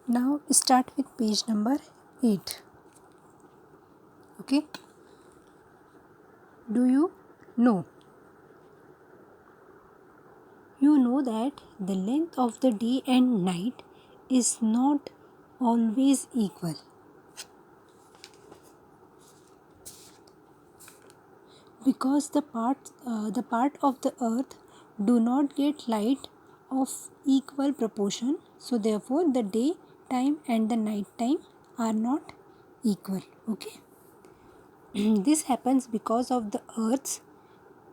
Now start with page number 8. Okay. Do you know? You know that the length of the day and night is not always equal. Because the part of the earth do not get light of equal proportion, so therefore the day time and the night time are not equal. Okay. This happens because of the earth's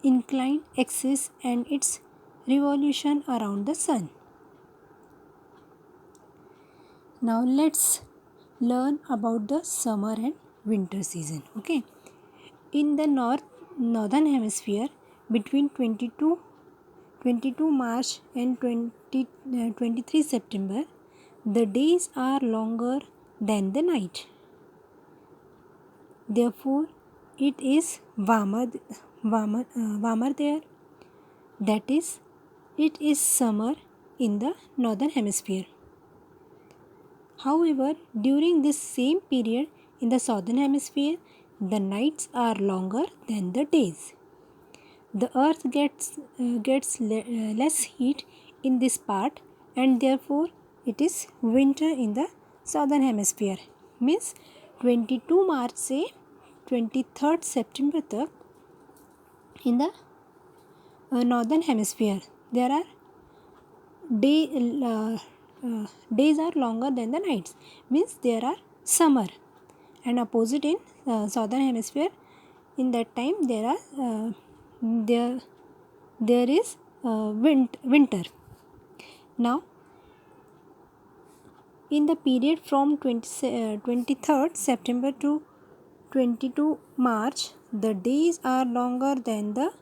inclined axis and its revolution around the sun. Now let's learn about the summer and winter season. Okay. In the northern hemisphere, between 22 March and 23 September, the days are longer than the night. Therefore, it is warmer there. That is, it is summer in the northern hemisphere. However, during this same period in the southern hemisphere, the nights are longer than the days. The earth gets less heat in this part, and therefore it is winter in the southern hemisphere. Means 22 मार्च से 23 सितंबर तक in the northern hemisphere there are days are longer than the nights, means there are summer, and opposite in southern hemisphere in that time there is winter. Now in the period from 23rd September to 22 March, the days are longer than the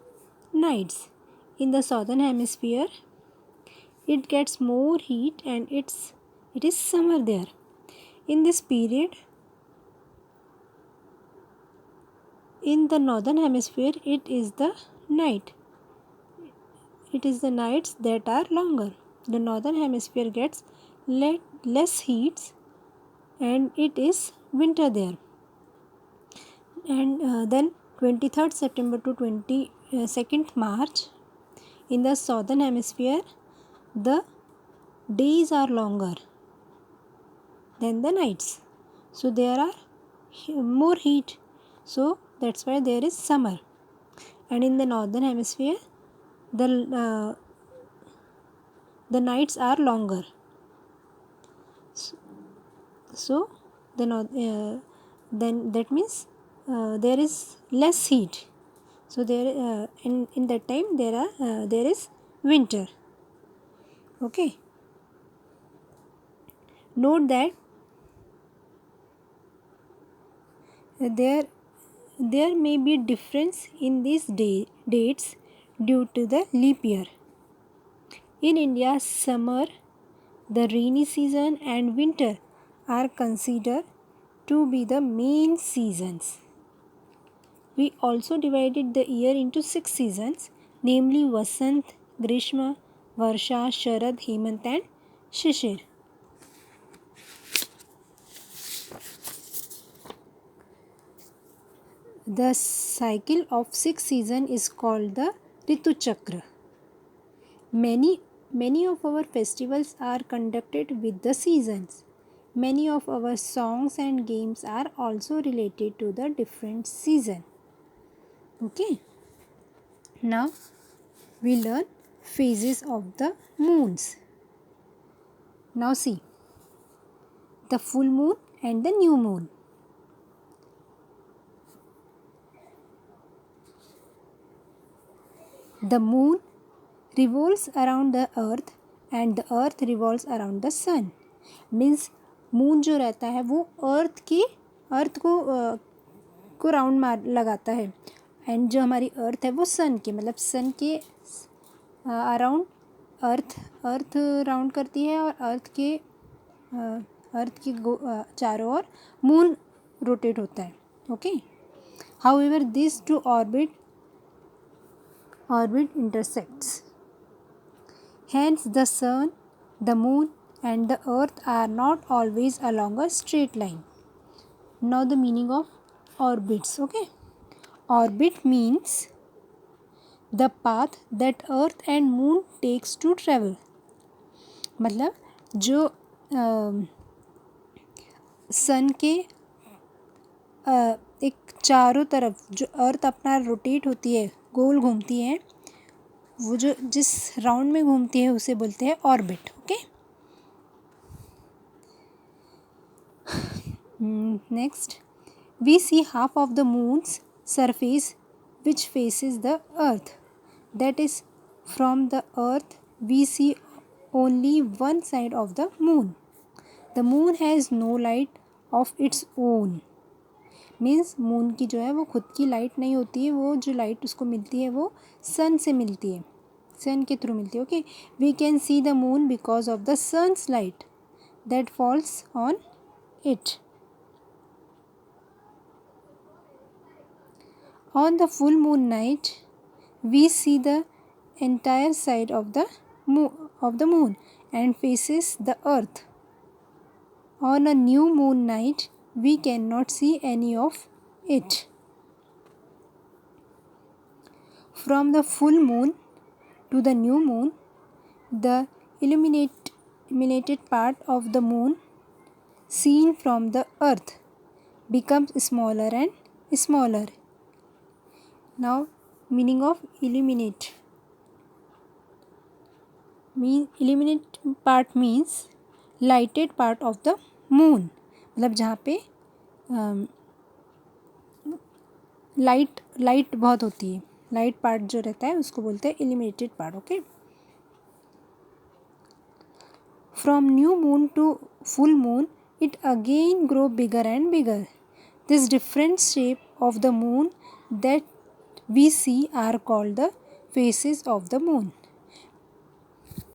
nights. In the southern hemisphere, it gets more heat and it is summer there. In this period, in the northern hemisphere, it is the night. It is the nights that are longer. The northern hemisphere gets less heat and it is winter there. And then 23rd September to 22nd March, in the southern hemisphere, the days are longer than the nights. So there are more heat. So that's why there is summer. And in the northern hemisphere, the nights are longer. So then that means there is less heat. So there in that time there is winter. Okay. Note that there may be difference in these dates due to the leap year. In India, summer, the rainy season and winter are considered to be the main seasons. We also divided the year into 6 seasons, namely Vasant, Grishma, Varsha, Sharad, Hemant and Shishir. The cycle of 6 seasons is called the Ritu Chakra. Many of our festivals are conducted with the seasons. Many of our songs and games are also related to the different season. Okay. Now we learn phases of the moons. Now see the full moon and the new moon. The moon revolves around the earth and the earth revolves around the sun. Means moon जो रहता है वो अर्थ को round मार लगाता है, and जो हमारी अर्थ है वो सन के मतलब सन के अराउंड अर्थ राउंड करती है, और अर्थ के चारों ओर मून रोटेट होता है. Okay. However this two orbit intersects. Hence the sun, the moon and the earth are not always along a straight line. Now the meaning of orbits. Okay, orbit means the path that earth and moon takes to travel. मतलब जो सन के एक चारों तरफ जो अर्थ अपना rotate होती है, गोल घूमती है, वो जो जिस राउंड में घूमती है उसे बोलते हैं orbit. Okay, next, we see half of the moon's surface which faces the earth. That is from the earth we see only one side of the moon. The moon has no light of its own. Means moon की जो है वो खुद की light नहीं होती है, वो जो लाइट उसको मिलती है वो सन से मिलती है, सन के थ्रू मिलती है. Okay, we can see the moon because of the sun's light that falls on it. On the full moon night we see the entire side of the moon and faces the earth. On a new moon night we cannot see any of it. From the full moon to the new moon, the illuminated part of the moon seen from the earth becomes smaller and smaller. Now meaning of illuminate. Illuminate part means lighted part of the moon. मतलब जहाँ पे light बहुत होती है, light part जो रहता है उसको बोलते हैं illuminated part. Okay, from new moon to full moon it again grow bigger and bigger. This different shape of the moon that we see are called the phases of the moon.